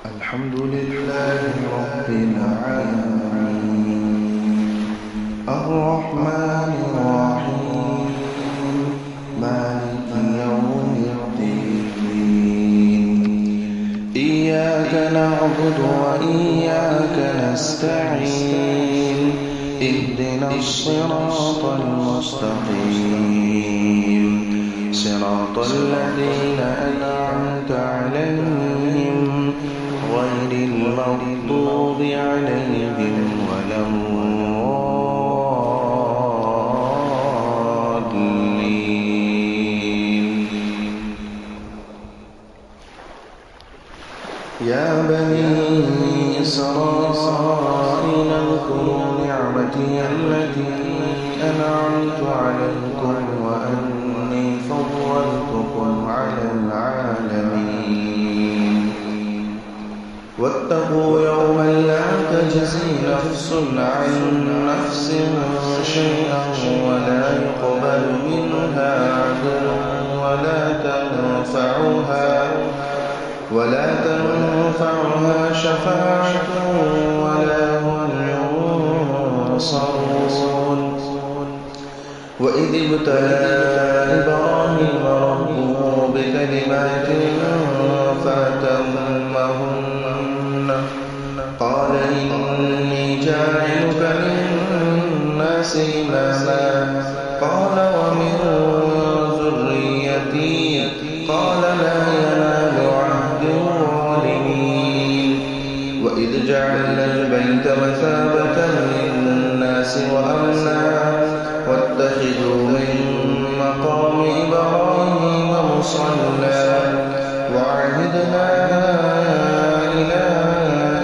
الحمد لله رب العالمين الرحمن الرحيم مالك يوم الدين إياك نعبد وإياك نستعين اهدنا الصراط المستقيم صراط الذين أنعمت عليهم غير المغضوب عليهم ولا الضالين. يا بني إسرائيل اذكروا نعمتي التي أنعمت عليكم وأني فضلتكم على العالمين. واتقوا يوما لا تجزي نفس عن نفس شيئا ولا يقبل منها عدل ولا تنفعها شفاعة ولا هم ينصرون. وإذ ابتلى إبراهيم ربه بكلمات فأتمهن قال إني جاعلك للناس إماما قال ومن ذريتي قال لا ينال عهد الظالمين. وإذ جعلنا البيت مثابة للناس وأمنا واتخذوا من مقام إبراهيم مصلى وعهدنا إلى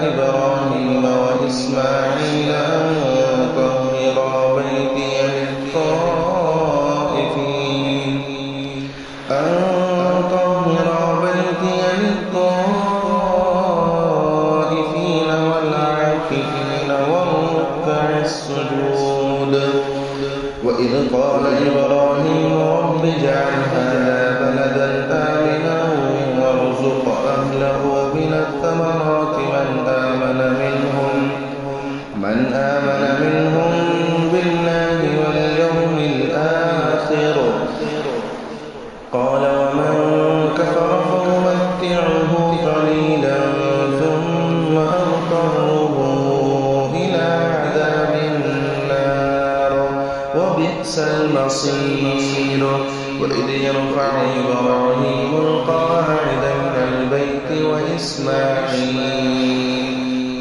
إبراهيم وإسماعيل أن طهرا بيتي للطائفين والعاكفين والركع السجود. وإذ قال إبراهيم رب اجعل هذا بلدا آمنا وارزق أهله من الثمرات من آمن منهم بالله واليوم الآخر قال ومن كفر فأمتعه قليلا ثم أضطره إلى عذاب النار وبئس المصير. وإذ يرفع إبراهيم القواعد من البيت وإسماعيل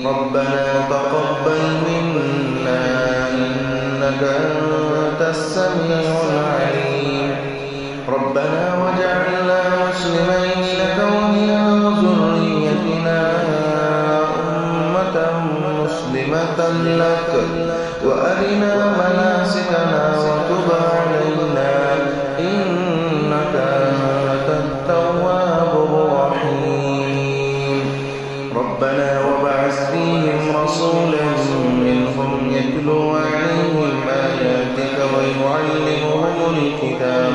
ربنا تقبل منا إنك أنت السميع العليم ربنا وجعلنا مسلمين لك ومن ذريتنا أمة مسلمة لك وأرنا مناسكنا وتب علينا إنك أنت التواب الرحيم. ربنا وابعث فيهم رسولا منهم يتلو عليهم آياتك ويعلمهم الكتاب